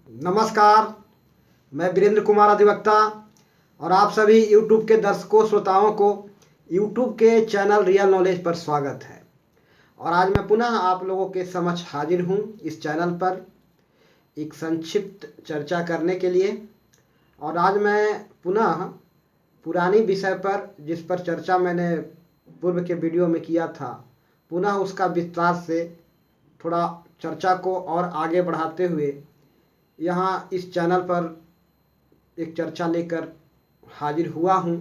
नमस्कार। मैं वीरेंद्र कुमार अधिवक्ता और आप सभी YouTube के दर्शकों श्रोताओं को YouTube के चैनल रियल नॉलेज पर स्वागत है। और आज मैं पुनः आप लोगों के समक्ष हाजिर हूं इस चैनल पर एक संक्षिप्त चर्चा करने के लिए। और आज मैं पुनः पुरानी विषय पर, जिस पर चर्चा मैंने पूर्व के वीडियो में किया था, पुनः उसका विस्तार से थोड़ा चर्चा को और आगे बढ़ाते हुए यहाँ इस चैनल पर एक चर्चा लेकर हाजिर हुआ हूँ।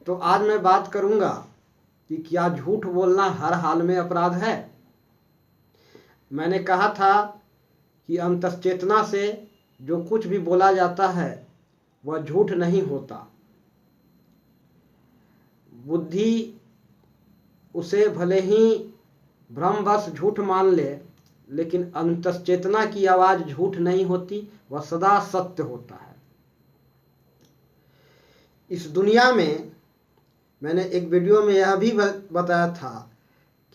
तो आज मैं बात करूँगा कि क्या झूठ बोलना हर हाल में अपराध है। मैंने कहा था कि अंतश्चेतना से जो कुछ भी बोला जाता है वह झूठ नहीं होता। बुद्धि उसे भले ही भ्रमवश झूठ मान ले, लेकिन अंतश्चेतना की आवाज़ झूठ नहीं होती, वह सदा सत्य होता है। इस दुनिया में मैंने एक वीडियो में यह भी बताया था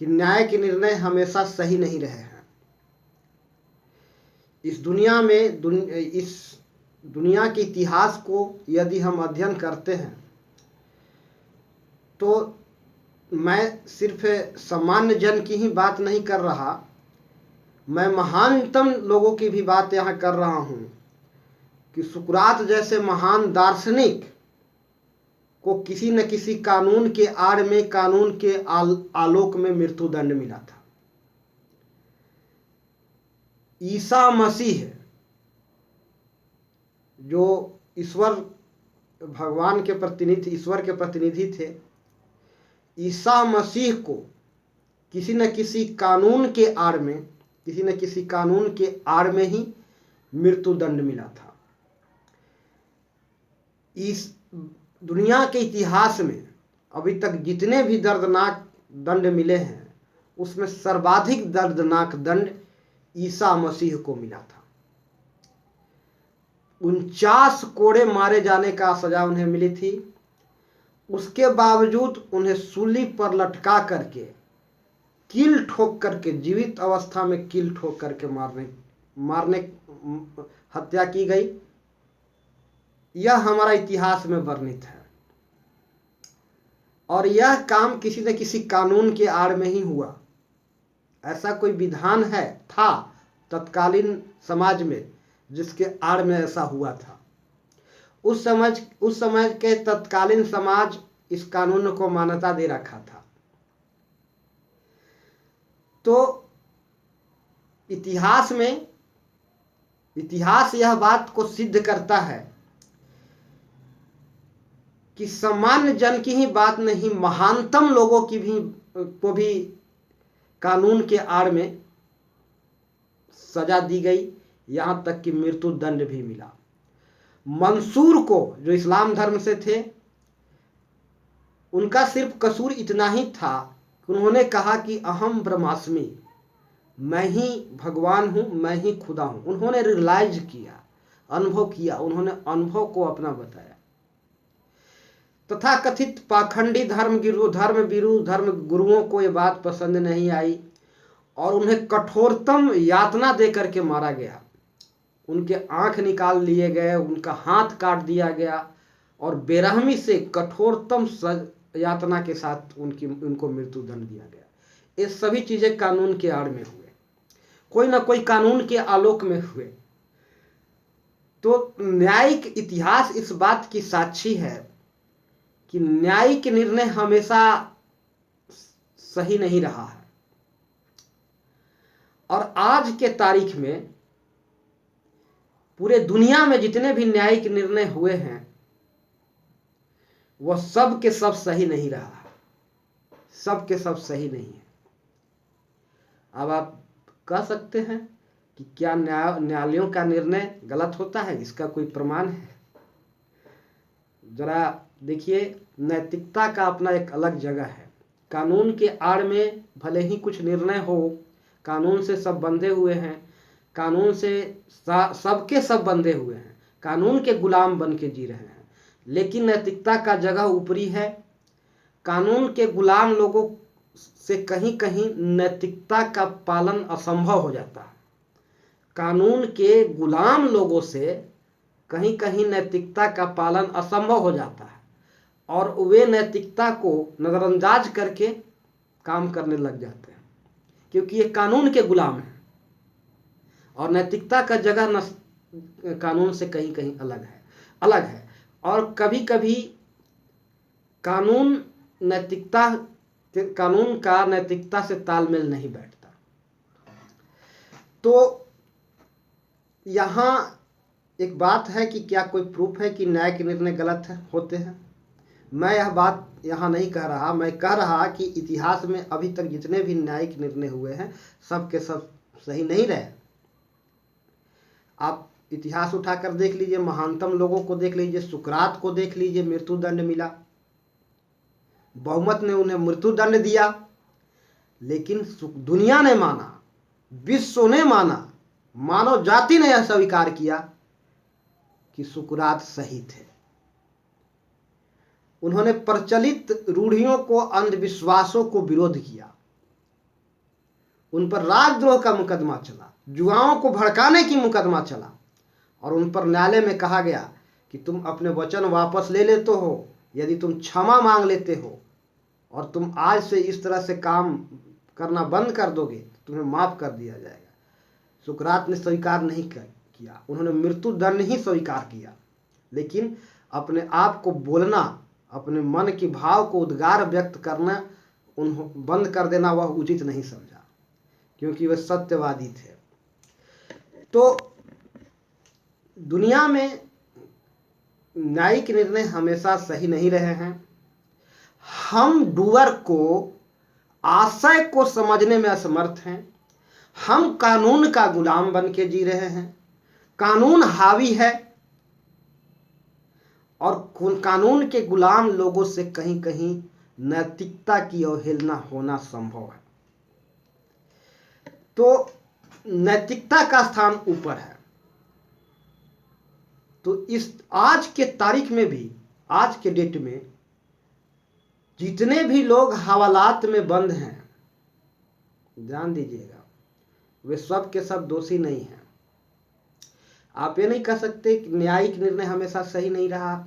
कि न्याय के निर्णय हमेशा सही नहीं रहे हैं। इस दुनिया में इस दुनिया के इतिहास को यदि हम अध्ययन करते हैं तो मैं सिर्फ सामान्य जन की ही बात नहीं कर रहा, मैं महानतम लोगों की भी बात यहाँ कर रहा हूँ कि सुकरात जैसे महान दार्शनिक को किसी न किसी कानून के आड़ में, कानून के आलोक में मृत्युदंड मिला था। ईसा मसीह जो ईश्वर, भगवान के प्रतिनिधि, ईश्वर के प्रतिनिधि थे, ईसा मसीह को किसी न किसी कानून के आड़ में, किसी न किसी कानून के आड़ में ही मृत्युदंड मिला था। इस दुनिया के इतिहास में अभी तक जितने भी दर्दनाक दंड मिले हैं, उसमें सर्वाधिक दर्दनाक दंड ईसा मसीह को मिला था। 49 कोड़े मारे जाने का सजा उन्हें मिली थी। उसके बावजूद उन्हें सूली पर लटका करके, कील ठोक करके, जीवित अवस्था में कील ठोक करके मारने हत्या की गई। यह हमारा इतिहास में वर्णित है और यह काम किसी न किसी कानून के आड़ में ही हुआ। ऐसा कोई विधान था तत्कालीन समाज में जिसके आड़ में ऐसा हुआ था। उस समय के तत्कालीन समाज इस कानून को मान्यता दे रखा था। तो इतिहास यह बात को सिद्ध करता है कि सामान्य जन की ही बात नहीं, महानतम लोगों को भी कानून के आड़ में सजा दी गई, यहां तक कि मृत्यु दंड भी मिला। मंसूर को, जो इस्लाम धर्म से थे, उनका सिर्फ कसूर इतना ही था कि उन्होंने कहा कि अहम ब्रह्मास्मि, मैं ही भगवान हूं, मैं ही खुदा हूं। उन्होंने रियलाइज किया, अनुभव किया, उन्होंने अनुभव को अपना बताया। तथा कथित पाखंडी धर्म गुरुओं को यह बात पसंद नहीं आई और उन्हें कठोरतम यातना दे करके मारा गया। उनके आंख निकाल लिए गए, उनका हाथ काट दिया गया और बेरहमी से कठोरतम यातना के साथ उनको मृत्युदंड दिया गया। ये सभी चीजें कानून के आड़ में हुए, कोई ना कोई कानून के आलोक में हुए। तो न्यायिक इतिहास इस बात की साक्षी है कि न्यायिक निर्णय हमेशा सही नहीं रहा है। और आज के तारीख में पूरे दुनिया में जितने भी न्यायिक निर्णय हुए हैं वह सब के सब सही नहीं रहा है, सब के सब सही नहीं है। अब आप कह सकते हैं कि क्या न्यायालयों का निर्णय गलत होता है? इसका कोई प्रमाण है? जरा देखिए, नैतिकता का अपना एक अलग जगह है। कानून के आड़ में भले ही कुछ निर्णय हो, कानून से सब बंधे हुए हैं, कानून से सबके सब बंधे हुए हैं, कानून के गुलाम बन के जी रहे हैं, लेकिन नैतिकता का जगह ऊपरी है। कानून के गुलाम लोगों से कहीं कहीं नैतिकता का पालन असंभव हो जाता है। कानून के गुलाम लोगों से कहीं कहीं नैतिकता का पालन असंभव हो जाता है और वे नैतिकता को नज़रअंदाज करके काम करने लग जाते हैं, क्योंकि ये कानून के गुलाम हैं और नैतिकता का जगह कानून से कहीं कहीं अलग है। और कभी कभी कानून का नैतिकता से तालमेल नहीं बैठता। तो यहाँ एक बात है कि क्या कोई प्रूफ है कि न्यायिक निर्णय गलत होते हैं? मैं यह बात यहाँ नहीं कह रहा, मैं कह रहा कि इतिहास में अभी तक जितने भी न्यायिक निर्णय हुए हैं सब के सब सही नहीं रहे। आप इतिहास उठाकर देख लीजिए, महानतम लोगों को देख लीजिए, सुकरात को देख लीजिए, मृत्युदंड मिला, बहुमत ने उन्हें मृत्युदंड दिया, लेकिन दुनिया ने माना, विश्व ने माना, मानव जाति ने यह स्वीकार किया कि सुकरात सही थे। उन्होंने प्रचलित रूढ़ियों को, अंधविश्वासों को विरोध किया, उन पर राजद्रोह का मुकदमा चला, युवाओं को भड़काने की मुकदमा चला और उन पर न्यायालय में कहा गया कि तुम अपने वचन वापस ले लेते हो, यदि तुम क्षमा मांग लेते हो और तुम आज से इस तरह से काम करना बंद कर दोगे तो तुम्हें माफ कर दिया जाएगा। सुकरात ने स्वीकार नहीं किया, उन्होंने मृत्युदंड ही स्वीकार किया, लेकिन अपने आप को बोलना, अपने मन के भाव को उद्गार व्यक्त करना बंद कर देना वह उचित नहीं समझा, क्योंकि वह सत्यवादी थे। तो दुनिया में न्यायिक निर्णय हमेशा सही नहीं रहे हैं। हम डूअर को, आशय को समझने में असमर्थ हैं। हम कानून का गुलाम बन के जी रहे हैं। कानून हावी है और कानून के गुलाम लोगों से कहीं कहीं नैतिकता की अवहेलना होना संभव है। तो नैतिकता का स्थान ऊपर है। तो इस आज के तारीख में भी, आज के डेट में जितने भी लोग हवालात में बंद हैं, ध्यान दीजिएगा, वे सब के सब दोषी नहीं हैं। आप ये नहीं कह सकते कि न्यायिक निर्णय हमेशा सही नहीं रहा,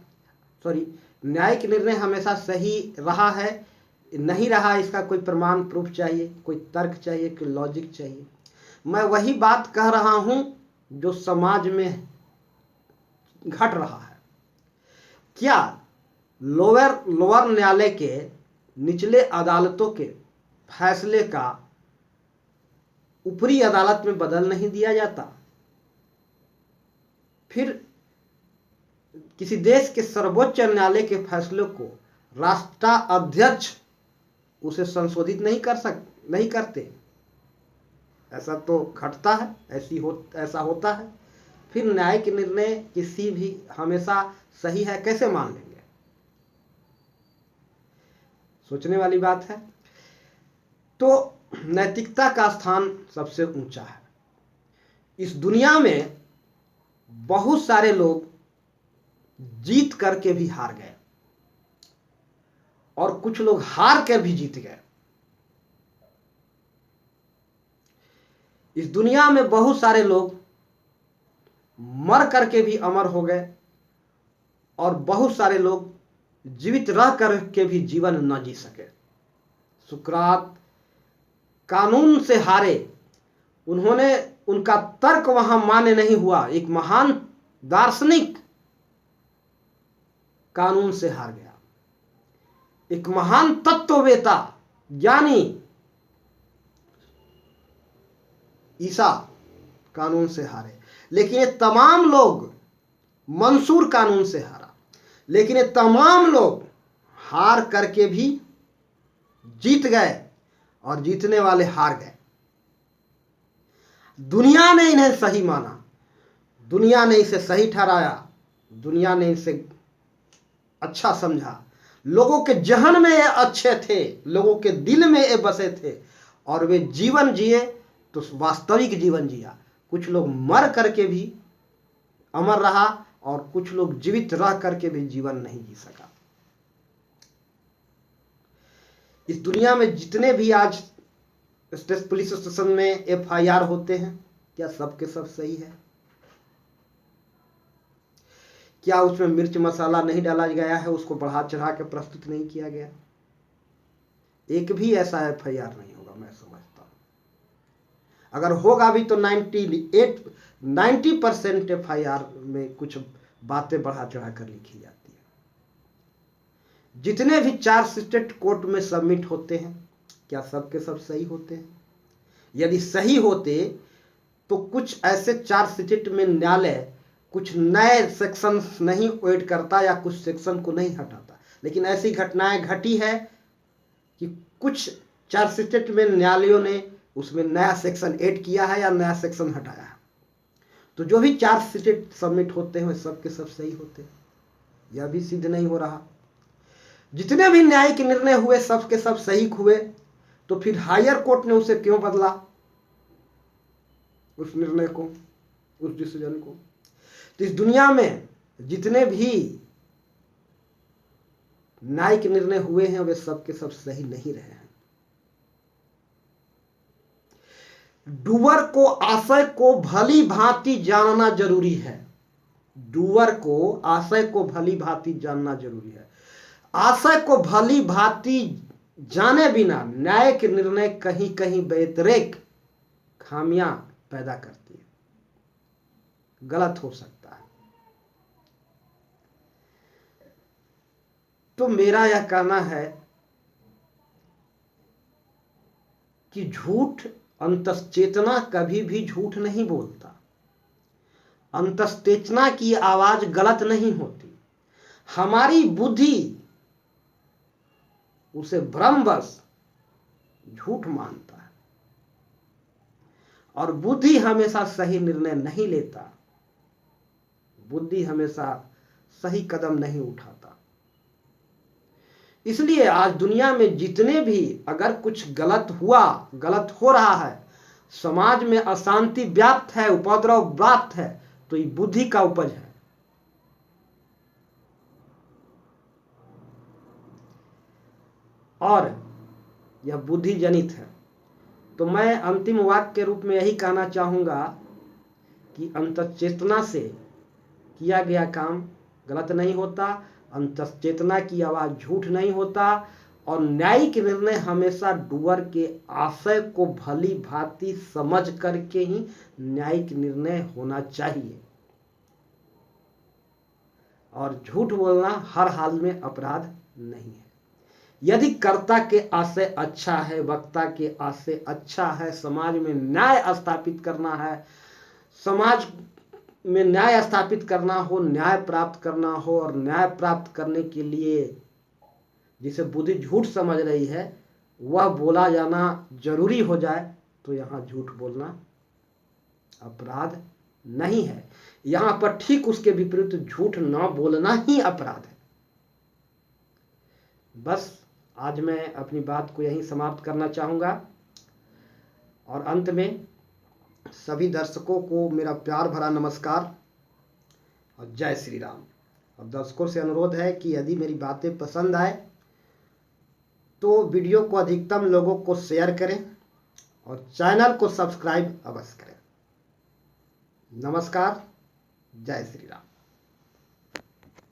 न्यायिक निर्णय हमेशा सही रहा है, नहीं रहा, इसका कोई प्रमाण प्रूफ चाहिए, कोई तर्क चाहिए, कोई लॉजिक चाहिए। मैं वही बात कह रहा हूं जो समाज में घट रहा है। क्या लोअर न्यायालय के निचले अदालतों के फैसले का ऊपरी अदालत में बदल नहीं दिया जाता? फिर किसी देश के सर्वोच्च न्यायालय के फैसलों को राष्ट्राध्यक्ष उसे संशोधित नहीं करते? ऐसा तो घटता है, ऐसा होता है। फिर न्यायिक निर्णय किसी भी हमेशा सही है कैसे मान लेंगे? सोचने वाली बात है। तो नैतिकता का स्थान सबसे ऊंचा है। इस दुनिया में बहुत सारे लोग जीत करके भी हार गए और कुछ लोग हार कर भी जीत गए। इस दुनिया में बहुत सारे लोग मर करके भी अमर हो गए और बहुत सारे लोग जीवित रह करके भी जीवन न जी सके। सुकरात कानून से हारे, उनका तर्क वहां मान्य नहीं हुआ। एक महान दार्शनिक कानून से हार गया, एक महान तत्ववेता ज्ञानी ईसा कानून से हारे। लेकिन ये तमाम लोग, मंसूर कानून से हारा, लेकिन ये तमाम लोग हार करके भी जीत गए और जीतने वाले हार गए। दुनिया ने इन्हें सही माना, दुनिया ने इसे सही ठहराया, दुनिया ने इसे अच्छा समझा। लोगों के जहन में ये अच्छे थे, लोगों के दिल में ये बसे थे और वे जीवन जिए तो वास्तविक जीवन जिया। कुछ लोग मर करके भी अमर रहा और कुछ लोग जीवित रह करके भी जीवन नहीं जी सका। इस दुनिया में जितने भी आज पुलिस स्टेशन में FIR होते हैं, क्या सब के सब सही है? क्या उसमें मिर्च मसाला नहीं डाला गया है, उसको बढ़ा चढ़ा के प्रस्तुत नहीं किया गया? एक भी ऐसा FIR नहीं होगा, मैं समझता हूं। अगर होगा भी तो 90% FIR में कुछ बातें बढ़ा चढ़ा कर लिखी जाती है। जितने भी चार्जशीट कोर्ट में सबमिट होते हैं, क्या सब के सब सही होते हैं? यदि सही होते तो कुछ ऐसे चार्जशीट में न्यायालय कुछ नए सेक्शन नहीं ऐड करता या कुछ सेक्शन को नहीं हटाता। लेकिन ऐसी घटनाएं घटी है कि कुछ चार्जशीट में न्यायालयों ने उसमें नया सेक्शन ऐड किया है या नया सेक्शन हटाया है। तो जो भी चार्जशीट सबमिट होते हैं वे सब के सब सही होते हैं, यह भी सिद्ध नहीं हो रहा। जितने भी न्यायिक निर्णय हुए सब के सब सही हुए, तो फिर हायर कोर्ट ने उसे क्यों बदला, उस निर्णय को, उस डिसीजन को? तो इस दुनिया में जितने भी न्यायिक निर्णय हुए हैं वे सब के सब सही नहीं रहे हैं। डूअर को आशय को भली भांति जानना जरूरी है। डूअर को आशय को भली भांति जानना जरूरी है। आशय को भली भांति जाने बिना न्यायिक निर्णय कहीं कहीं बेतरेक खामियां पैदा करती है, गलत हो सकता है। तो मेरा यह कहना है कि झूठ, अंतश्चेतना कभी भी झूठ नहीं बोलता। अंतश्चेतना की आवाज गलत नहीं होती। हमारी बुद्धि उसे भ्रमवश झूठ मानता है और बुद्धि हमेशा सही निर्णय नहीं लेता, बुद्धि हमेशा सही कदम नहीं उठाता। इसलिए आज दुनिया में जितने भी अगर कुछ गलत हुआ, गलत हो रहा है, समाज में अशांति व्याप्त है, उपद्रव व्याप्त है, तो ये बुद्धि का उपज है। और यह बुद्धि जनित है। तो मैं अंतिम वाक्य के रूप में यही कहना चाहूंगा कि अंतश्चेतना से किया गया काम गलत नहीं होता, अंतश्चेतना की आवाज झूठ नहीं होता, और न्यायिक निर्णय हमेशा डूअर के आशय को भली भांति समझ करके ही न्यायिक निर्णय होना चाहिए। और झूठ बोलना हर हाल में अपराध नहीं है। यदि कर्ता के आशय अच्छा है, वक्ता के आशय अच्छा है, समाज में न्याय स्थापित करना है, समाज में न्याय स्थापित करना हो, न्याय प्राप्त करना हो, और न्याय प्राप्त करने के लिए जिसे बुद्धि झूठ समझ रही है वह बोला जाना जरूरी हो जाए, तो यहाँ झूठ बोलना अपराध नहीं है। यहाँ पर ठीक उसके विपरीत झूठ न बोलना ही अपराध है। बस आज मैं अपनी बात को यहीं समाप्त करना चाहूँगा और अंत में सभी दर्शकों को मेरा प्यार भरा नमस्कार और जय श्री राम। और दर्शकों से अनुरोध है कि यदि मेरी बातें पसंद आए तो वीडियो को अधिकतम लोगों को शेयर करें और चैनल को सब्सक्राइब अवश्य करें। नमस्कार, जय श्री राम।